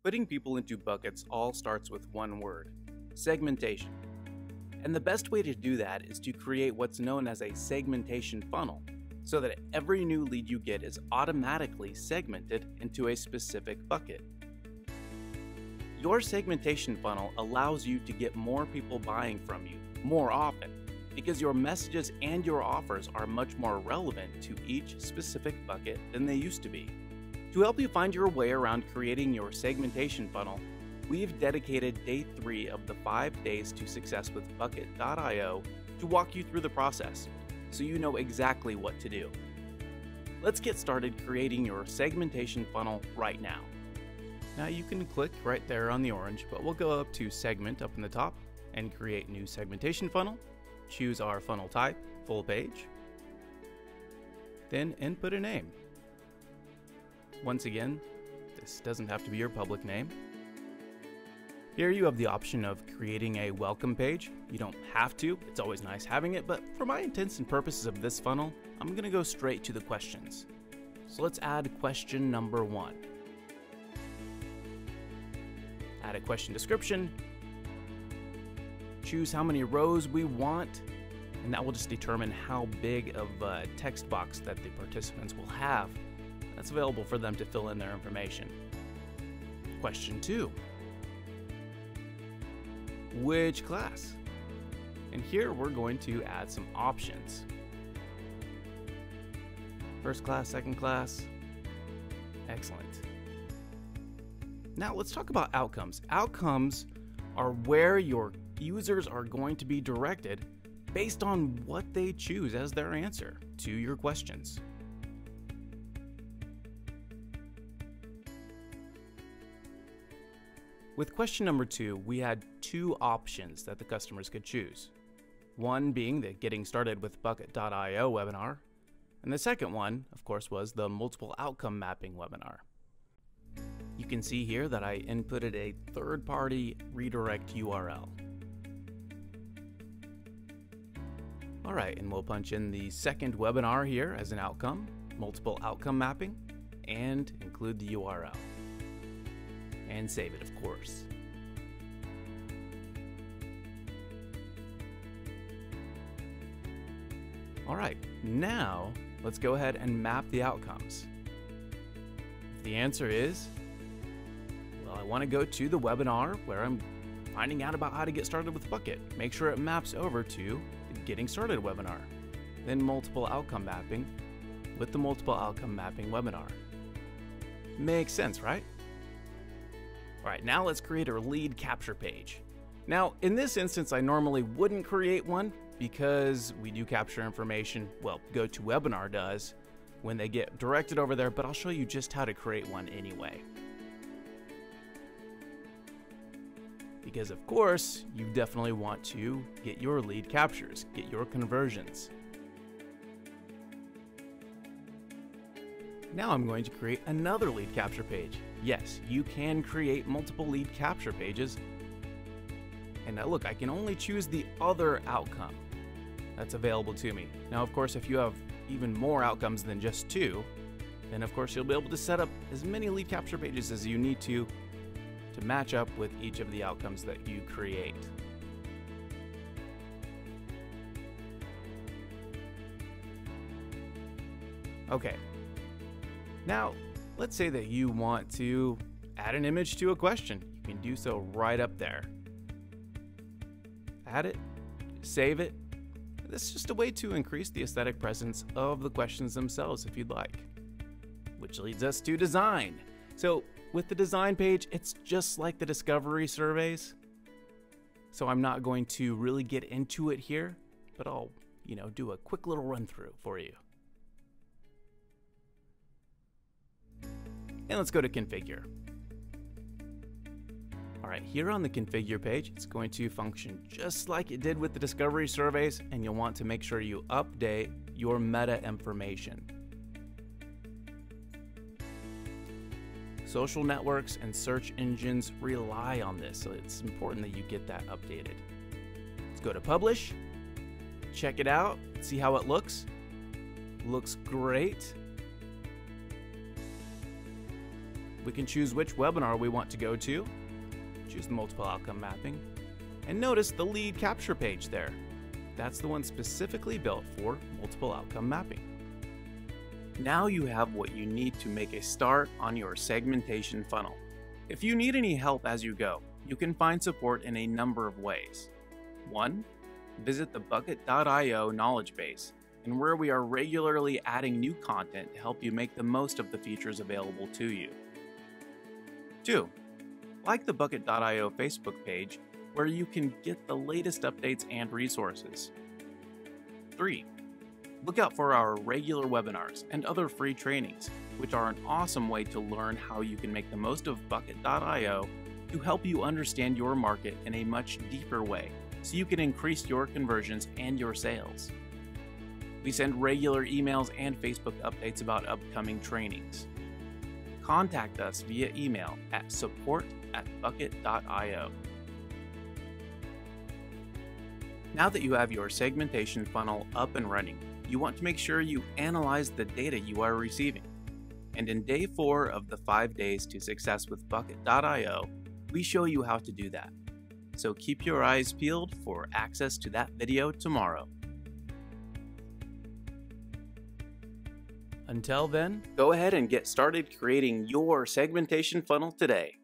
Putting people into buckets all starts with one word: segmentation. And the best way to do that is to create what's known as a segmentation funnel, so that every new lead you get is automatically segmented into a specific bucket. Your segmentation funnel allows you to get more people buying from you more often, because your messages and your offers are much more relevant to each specific bucket than they used to be. To help you find your way around creating your segmentation funnel, we've dedicated day 3 of the 5 Days to Success with bucket.io to walk you through the process, so you know exactly what to do. Let's get started creating your segmentation funnel right now. Now you can click right there on the orange, but we'll go up to Segment up in the top and create new segmentation funnel. Choose our funnel type, full page, then input a name. Once again, this doesn't have to be your public name. Here you have the option of creating a welcome page. You don't have to, it's always nice having it, but for my intents and purposes of this funnel, I'm going to go straight to the questions. So let's add question number 1. Add a question description. Choose how many rows we want, and that will just determine how big of a text box that the participants will have. That's available for them to fill in their information. Question 2. Which class? And here we're going to add some options. First class, second class. Excellent. Now let's talk about outcomes. Outcomes are where your users are going to be directed based on what they choose as their answer to your questions. With question number 2, we had 2 options that the customers could choose. One being the Getting Started with bucket.io webinar, and the second one, of course, was the Multiple Outcome Mapping webinar. You can see here that I inputted a third-party redirect URL. All right, and we'll punch in the second webinar here as an outcome, Multiple Outcome Mapping, and include the URL. And save it, of course. All right, now let's go ahead and map the outcomes. If the answer is, well, I want to go to the webinar where I'm finding out about how to get started with Bucket, make sure it maps over to the Getting Started webinar, then Multiple Outcome Mapping with the Multiple Outcome Mapping webinar. Makes sense, right? All right, now let's create our lead capture page. Now, in this instance, I normally wouldn't create one because we do capture information, well, GoToWebinar does, when they get directed over there, but I'll show you just how to create one anyway. Because of course, you definitely want to get your lead captures, get your conversions. Now I'm going to create another lead capture page. Yes, you can create multiple lead capture pages. And now look, I can only choose the other outcome that's available to me. Now, of course, if you have even more outcomes than just 2, then of course you'll be able to set up as many lead capture pages as you need to match up with each of the outcomes that you create. Okay. Now, let's say that you want to add an image to a question. You can do so right up there. Add it, save it. This is just a way to increase the aesthetic presence of the questions themselves if you'd like. Which leads us to design. So with the design page, it's just like the discovery surveys. So I'm not going to really get into it here, but I'll, do a quick little run through for you. And let's go to configure. All right, here on the configure page, it's going to function just like it did with the discovery surveys, and you'll want to make sure you update your meta information. Social networks and search engines rely on this, so it's important that you get that updated. Let's go to publish, check it out, see how it looks. Looks great. We can choose which webinar we want to go to, choose the multiple outcome mapping, and notice the lead capture page there. That's the one specifically built for multiple outcome mapping. Now you have what you need to make a start on your segmentation funnel. If you need any help as you go, you can find support in a number of ways. 1. Visit the bucket.io knowledge base, and where we are regularly adding new content to help you make the most of the features available to you. 2. Like the bucket.io Facebook page, where you can get the latest updates and resources. 3. Look out for our regular webinars and other free trainings, which are an awesome way to learn how you can make the most of bucket.io to help you understand your market in a much deeper way, so you can increase your conversions and your sales. We send regular emails and Facebook updates about upcoming trainings. Contact us via email at support@bucket.io. Now that you have your segmentation funnel up and running, you want to make sure you analyze the data you are receiving. And in day 4 of the 5 days to success with bucket.io, we show you how to do that. So keep your eyes peeled for access to that video tomorrow. Until then, go ahead and get started creating your segmentation funnel today.